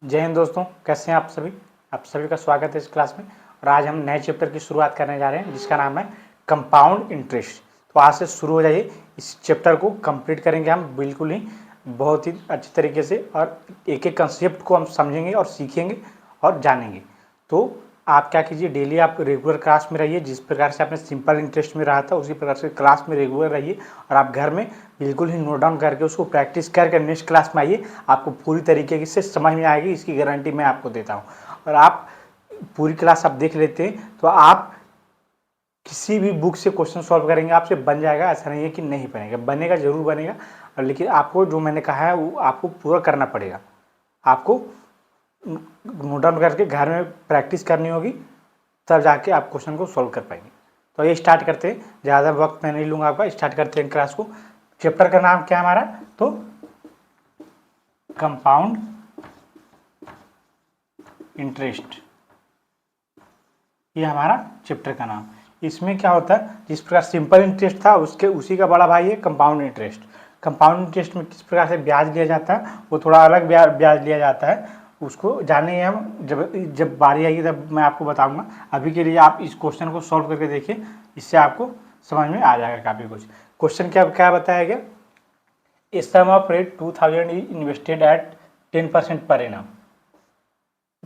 जय हिंद दोस्तों, कैसे हैं आप सभी। आप सभी का स्वागत है इस क्लास में। और आज हम नए चैप्टर की शुरुआत करने जा रहे हैं जिसका नाम है कंपाउंड इंटरेस्ट। तो आज से शुरू हो जाइए, इस चैप्टर को कंप्लीट करेंगे हम बिल्कुल ही बहुत ही अच्छे तरीके से, और एक एक कंसेप्ट को हम समझेंगे और सीखेंगे और जानेंगे। तो आप क्या कीजिए, डेली आप रेगुलर क्लास में रहिए। जिस प्रकार से आपने सिंपल इंटरेस्ट में रहा था उसी प्रकार से क्लास में रेगुलर रहिए, और आप घर में बिल्कुल ही नोट डाउन करके उसको प्रैक्टिस करके नेक्स्ट क्लास में आइए। आपको पूरी तरीके से समझ में आएगी, इसकी गारंटी मैं आपको देता हूँ। और आप पूरी क्लास आप देख लेते हैं तो आप किसी भी बुक से क्वेश्चन सॉल्व करेंगे आपसे बन जाएगा। ऐसा नहीं है कि नहीं बनेगा, बनेगा, जरूर बनेगा। और लेकिन आपको जो मैंने कहा है वो आपको पूरा करना पड़ेगा। आपको नोट डाउन करके घर में प्रैक्टिस करनी होगी, तब जाके आप क्वेश्चन को सॉल्व कर पाएंगे। तो ये स्टार्ट करते हैं, ज़्यादा वक्त मैं नहीं लूँगा आपका। स्टार्ट करते हैं क्लास को। चैप्टर का नाम क्या है हमारा, तो कंपाउंड इंटरेस्ट, ये हमारा चैप्टर का नाम। इसमें क्या होता है, जिस प्रकार सिंपल इंटरेस्ट था उसके उसी का बड़ा भाई है कंपाउंड इंटरेस्ट। कंपाउंड इंटरेस्ट में किस प्रकार से ब्याज लिया जाता है, वो थोड़ा अलग ब्याज लिया जाता है। उसको जानेंगे हम, जब बारी आएगी तब मैं आपको बताऊंगा। अभी के लिए आप इस क्वेश्चन को सॉल्व करके देखिए, इससे आपको समझ में आ जाएगा काफ़ी कुछ। क्वेश्चन क्या क्या बताया गया, a sum of rate 2000 is invested at 10% per annum,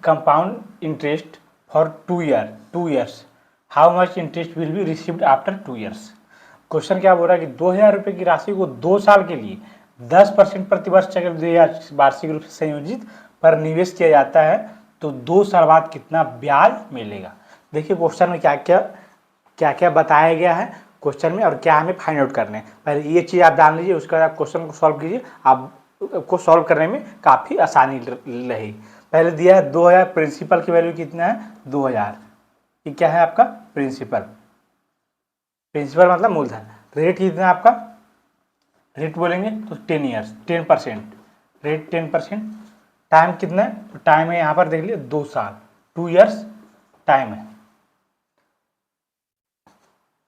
compound interest for 2 years, how much interest will be received after 2 years। Question क्या बोल रहा है कि 2000 रुपये की राशि को 2 साल के लिए 10% प्रतिवर्ष चक्रवृद्धि वार्षिक रूप से संयोजित पर निवेश किया जाता है तो 2 साल बाद कितना ब्याज मिलेगा। देखिए क्वेश्चन में क्या क्या बताया गया है क्वेश्चन में, और क्या हमें फाइंड आउट करने हैं। पहले ये चीज़ आप जान लीजिए, उसके बाद आप क्वेश्चन को सॉल्व कीजिए। आपको सॉल्व करने में काफ़ी आसानी रहेगी। पहले दिया है 2000, प्रिंसिपल की वैल्यू कितना है 2000। ये क्या है आपका प्रिंसिपल, प्रिंसिपल मतलब मूलधन। रेट कितना है आपका, रेट बोलेंगे तो 10 years, 10%, रेट 10%। टाइम कितना है, तो टाइम है यहाँ पर देख लिया 2 साल, 2 years टाइम है।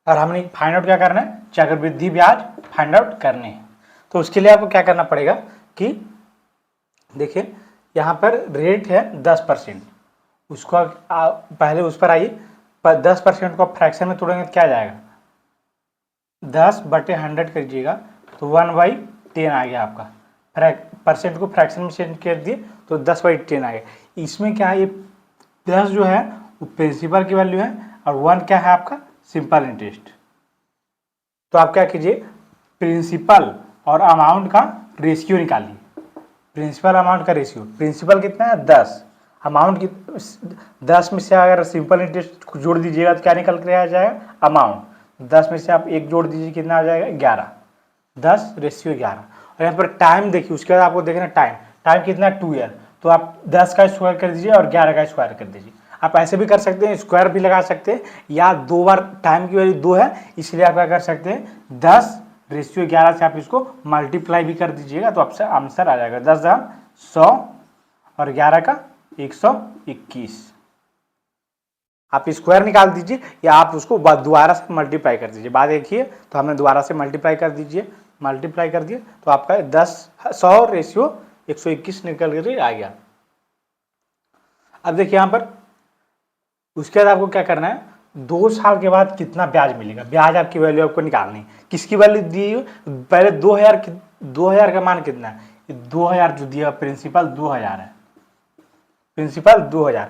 और हमने फाइंड आउट क्या करना है, चक्रवृद्धि ब्याज फाइंड आउट करने हैं। तो उसके लिए आपको क्या करना पड़ेगा कि देखिए यहाँ पर रेट है 10%, उसको पहले उस पर आइए, 10% को फ्रैक्शन में तोड़ेंगे तो क्या जाएगा, 10/100 करिएगा तो 1/10 आ गया आपका। परसेंट को फ्रैक्शन में चेंज कर दिए तो 10/10 आ गया। इसमें क्या है, ये 10 जो है वो प्रिंसिपल की वैल्यू है, और 1 क्या है आपका सिंपल इंटरेस्ट। तो आप क्या कीजिए, प्रिंसिपल और अमाउंट का रेशियो निकालिए। प्रिंसिपल अमाउंट का रेशियो, प्रिंसिपल कितना है 10, अमाउंट की 10 में से अगर सिंपल इंटरेस्ट जोड़ दीजिएगा तो क्या निकल कर आ जाएगा अमाउंट। 10 में से आप 1 जोड़ दीजिए, कितना आ जाएगा 11, 10:11। और यहाँ पर टाइम देखिए, उसके बाद आपको देखना टाइम कितना 2 ईयर, तो आप 10 का स्क्वायर कर दीजिए और 11 का स्क्वायर कर दीजिए। आप ऐसे भी कर सकते हैं, स्क्वायर भी लगा सकते हैं, या 2 बार टाइम की वैल्यू 2 है इसलिए आप क्या कर सकते हैं 10:11 से आप इसको मल्टीप्लाई भी कर दीजिएगा तो आपसे आंसर आ जाएगा 10,100 और 11 का 121। आप स्क्वायर निकाल दीजिए या आप उसको दोबारा से मल्टीप्लाई कर दीजिए। बात देखिए, तो हमने दोबारा से मल्टीप्लाई कर दीजिए, मल्टीप्लाई कर दिए तो आपका 100 निकल कर आ गया। अब देखिए यहाँ पर उसके बाद आपको क्या करना है, 2 साल के बाद कितना ब्याज मिलेगा, ब्याज आपकी वैल्यू आपको निकालनी है। किसकी वैल्यू दी है, पहले 2000 का मान कितना है, 2000 जो दिया प्रिंसिपल 2000 है, प्रिंसिपल 2000,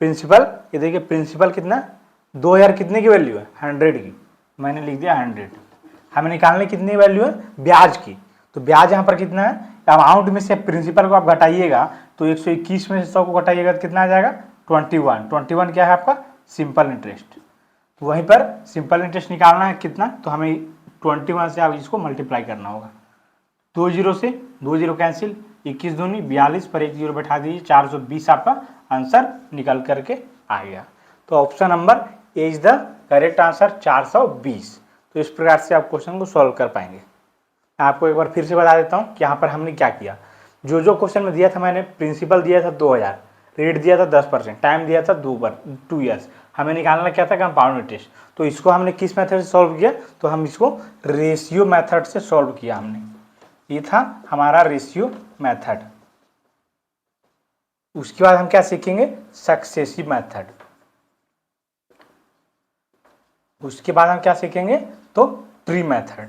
प्रिंसिपल ये देखिए प्रिंसिपल कितना 2000, कितने की वैल्यू है 100 की, मैंने लिख दिया 100। हमें निकालने कितनी वैल्यू है ब्याज की, तो ब्याज यहाँ पर कितना है, अमाउंट में से प्रिंसिपल को आप घटाइएगा तो 121 में से 100 को घटाइएगा तो कितना आ जाएगा 21 क्या है आपका सिंपल इंटरेस्ट। तो वहीं पर सिंपल इंटरेस्ट निकालना है कितना, तो हमें 21 से आप इसको मल्टीप्लाई करना होगा। 2 जीरो से 2 जीरो कैंसिल, 21 दूनी 42 पर 1 जीरो बैठा दीजिए, 420 आपका आंसर निकल करके आ गया। तो option number A is the correct answer 420। तो इस प्रकार से आप क्वेश्चन को सॉल्व कर पाएंगे। आपको एक बार फिर से बता देता हूँ कि यहाँ पर हमने क्या किया। जो क्वेश्चन में दिया था, मैंने प्रिंसिपल दिया था 2000, रेट दिया था 10%, टाइम दिया था 2 ईयर्स, हमें निकालना क्या था कंपाउंड इंटरेस्ट। तो इसको हमने किस मेथड से सॉल्व किया, तो हम इसको रेशियो मेथड से सॉल्व किया हमने। ये था हमारा रेशियो मेथड। उसके बाद हम क्या सीखेंगे, सक्सेसिव मेथड। उसके बाद हम क्या सीखेंगे, तो ट्री मेथड।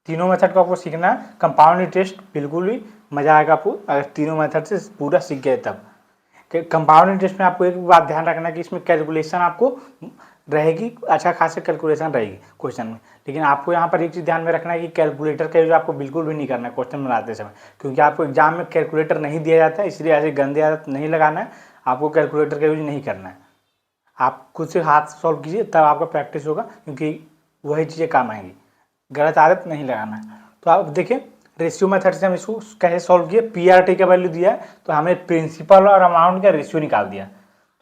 तीनों मेथड को आपको सीखना है। कंपाउंड इंटरेस्ट बिल्कुल भी मजा आएगा आपको अगर तीनों मेथड से पूरा सीख गए तब। कंपाउंड इंटरेस्ट में आपको एक बात ध्यान रखना है कि इसमें कैलकुलेशन आपको रहेगी, अच्छा खासा कैलकुलेशन रहेगी क्वेश्चन में। लेकिन आपको यहाँ पर एक चीज़ ध्यान में रखना है कि कैलकुलेटर का यूज आपको बिल्कुल भी नहीं करना है क्वेश्चन बनाते समय, क्योंकि आपको एग्जाम में कैलकुलेटर नहीं दिया जाता है, इसलिए ऐसे गंदे आदत नहीं लगाना है। आपको कैलकुलेटर का यूज नहीं करना है, आप खुद से हाथ सॉल्व कीजिए, तब आपका प्रैक्टिस होगा, क्योंकि वही चीज़ें काम आएंगी। गलत आदत नहीं लगाना है। तो आप देखिए रेशियो मेथड से हम इसको कैसे सॉल्व किए। पीआरटी का वैल्यू दिया है तो हमने प्रिंसिपल और अमाउंट का रेशियो निकाल दिया।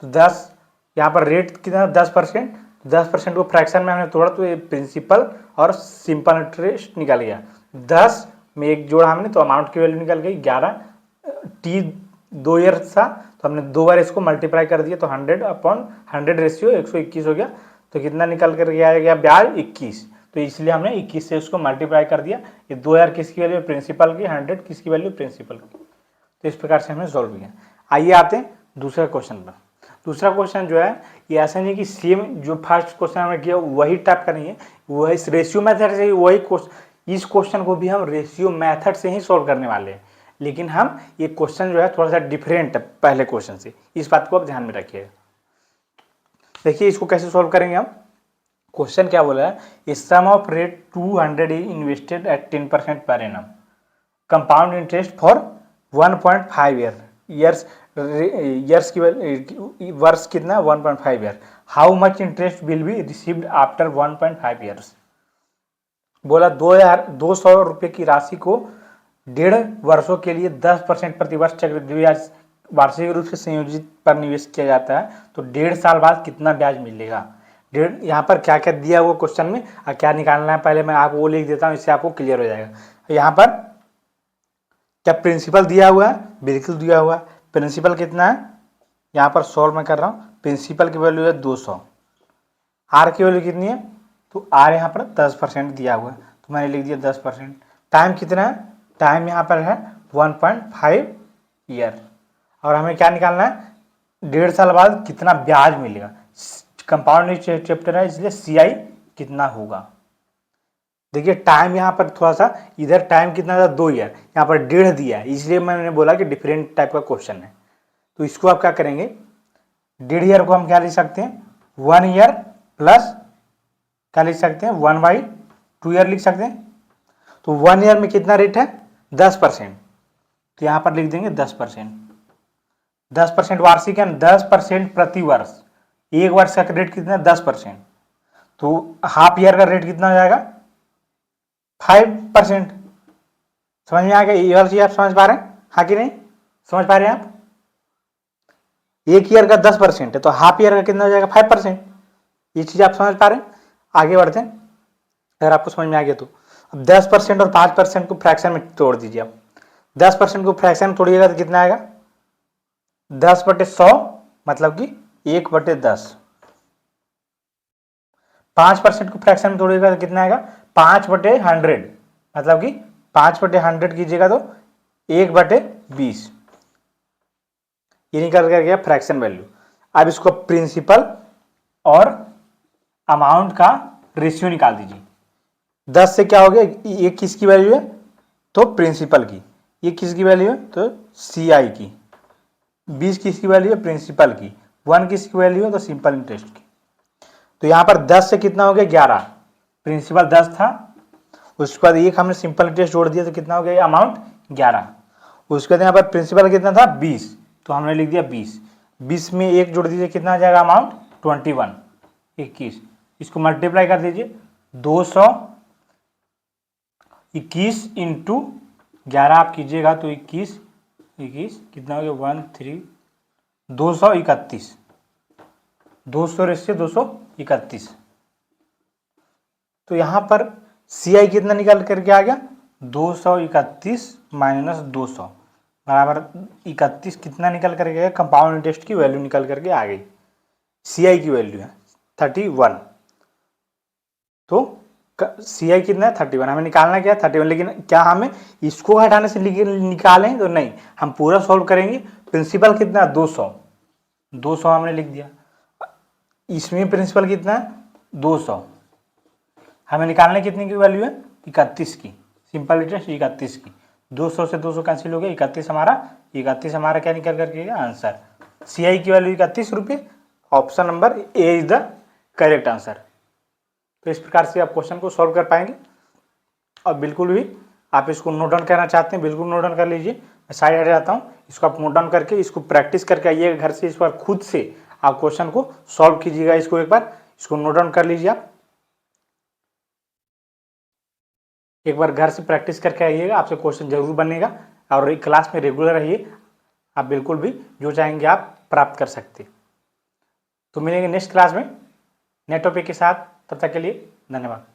तो 10 यहाँ पर रेट कितना 10%, 10% को फ्रैक्शन में हमने तोड़ा तो ये प्रिंसिपल और सिंपल इंटरेस्ट निकल गया। 10 में एक जोड़ा हमने तो अमाउंट की वैल्यू निकल गई 11। टी 2 ईयर था तो हमने 2 बार इसको मल्टीप्लाई कर दिया तो 100/100 रेशियो 121 हो गया। तो कितना निकल कर गया ब्याज 21। तो इसलिए हमने 21 से उसको मल्टीप्लाई कर दिया। ये 2000 किसकी वैल्यू प्रिंसिपल की, 100 किसकी वैल्यू प्रिंसिपल की। तो इस प्रकार से हमने सॉल्व किया। आइए आते हैं दूसरे क्वेश्चन पर। दूसरा क्वेश्चन जो है ये ऐसा नहीं कि सेम जो फर्स्ट क्वेश्चन हमने किया वही टाइप का नहीं है, वही रेशियो मेथड से ही वही क्वेश्चन, इस क्वेश्चन को भी हम रेशियो मेथड से ही सॉल्व करने वाले हैं। लेकिन हम ये क्वेश्चन जो है थोड़ा सा डिफरेंट है पहले क्वेश्चन से, इस बात को आप ध्यान में रखिएगा। देखिए इसको कैसे सॉल्व करेंगे हम। क्वेश्चन क्या बोला है, a sum of rate 200 is invested at 10% per annum, compound interest for 1.5 years, years की वर्ष कितना 1.5 year, how much interest will be received after 1.5 years. बोला 200 रुपये की राशि को 1.5 वर्षों के लिए 10% प्रतिवर्ष चक्रवृद्धि ब्याज वार्षिक रूप से संयोजित पर निवेश किया जाता है, तो 1.5 साल बाद कितना ब्याज मिलेगा। यहाँ पर क्या क्या दिया हुआ क्वेश्चन में और क्या निकालना है पहले मैं आपको वो लिख देता हूँ, इससे आपको क्लियर हो जाएगा। यहाँ पर क्या प्रिंसिपल दिया हुआ है, बिल्कुल दिया हुआ है। प्रिंसिपल कितना है, यहाँ पर सॉल्व मैं कर रहा हूँ। प्रिंसिपल की वैल्यू है 200, आर की वैल्यू कितनी है, तो आर यहाँ पर 10% दिया हुआ है तो मैंने लिख दिया 10%। टाइम कितना है, टाइम यहाँ पर है 1.5 ईयर। और हमें क्या निकालना है, 1.5 साल बाद कितना ब्याज मिलेगा। कंपाउंड चैप्टर है इसलिए सीआई कितना होगा। देखिए टाइम यहाँ पर थोड़ा सा, इधर टाइम कितना था 2 ईयर, यहाँ पर 1.5 दिया है, इसलिए मैंने बोला कि डिफरेंट टाइप का क्वेश्चन है। तो इसको आप क्या करेंगे, 1.5 ईयर को हम क्या लिख सकते हैं 1 ईयर प्लस क्या लिख सकते हैं 1/2 ईयर लिख सकते हैं। तो 1 ईयर में कितना रेट है 10%, तो यहाँ पर लिख देंगे 10%। 10% वार्षिक है, 10% प्रति वर्ष, एक वर्ष का रेट कितना 10%, तो हाफ ईयर का रेट कितना हो जाएगा 5%। समझ में आ गया, ये वाली चीज आप समझ पा रहे हैं, हाँ कि नहीं समझ पा रहे हैं आप। एक ईयर का 10% है तो हाफ ईयर का कितना हो जाएगा 5%। ये चीज आप समझ पा रहे हैं। आगे बढ़ते हैं, अगर आपको समझ में आ गया तो। अब 10% और 5% को फ्रैक्शन में तोड़ दीजिए आप। 10% को फ्रैक्शन में तोड़िएगा तो कितना आएगा 10/100 मतलब कि 1/10। 5% को फ्रैक्शन में तोड़िएगा तो कितना आएगा 5/100 मतलब कि 5/100 कीजिएगा तो 1/20। ये निकल कर गया फ्रैक्शन वैल्यू। अब इसको प्रिंसिपल और अमाउंट का रेशियो निकाल दीजिए। 10 से क्या हो गया, ये किसकी वैल्यू है तो प्रिंसिपल की, ये किसकी वैल्यू है तो सीआई की, 20 किसकी वैल्यू है प्रिंसिपल की, 1 किसकी वैल्यू है तो सिंपल इंटरेस्ट की। तो यहाँ पर 10 से कितना हो गया 11, प्रिंसिपल 10 था, उसके बाद एक हमने सिंपल इंटरेस्ट जोड़ दिया तो कितना हो गया अमाउंट 11। उसके बाद यहाँ पर प्रिंसिपल कितना था 20 तो हमने लिख दिया 20। 20 में एक जोड़ दीजिए कितना आ जाएगा अमाउंट 21, 21। इसको मल्टीप्लाई कर दीजिए 221 इंटू 11 आप कीजिएगा तो 21 कितना हो गया 231, 200/231। तो यहां पर सीआई कितना निकल करके आ गया 231 माइनस 200 बराबर 31। कितना निकल करके गया कंपाउंड इंटरेस्ट की वैल्यू निकल करके आ गई, सीआई की वैल्यू है 31। तो सी आई कितना है 31, हमें निकालना क्या है 31, लेकिन क्या हमें इसको हटाने से निकालें तो नहीं, हम पूरा सॉल्व करेंगे। प्रिंसिपल कितना है 200, 200 हमने लिख दिया। इसमें प्रिंसिपल कितना है 200, हमें निकालने कितने की वैल्यू है 31 की, सिंपल इंटरेस्ट 31 की। 200 से 200 कैंसिल हो गया, 31 हमारा क्या निकल करके आंसर। सी आई की वैल्यू 31 रुपये, option number A is the correct answer. तो इस प्रकार से आप क्वेश्चन को सॉल्व कर पाएंगे। और बिल्कुल भी आप इसको नोट डाउन करना चाहते हैं बिल्कुल नोट डाउन कर लीजिए, मैं साइड हट जाता हूँ। इसको आप नोट डाउन करके इसको प्रैक्टिस करके आइएगा घर से, इस बार खुद से आप क्वेश्चन को सॉल्व कीजिएगा। इसको एक बार इसको नोट डाउन कर लीजिए, आप एक बार घर से प्रैक्टिस करके आइएगा, आपसे क्वेश्चन जरूर बनेगा। और क्लास में रेगुलर रहिए, आप बिल्कुल भी जो चाहेंगे आप प्राप्त कर सकते। तो मिलेंगे नेक्स्ट क्लास में नए टॉपिक के साथ, तब तक के लिए धन्यवाद।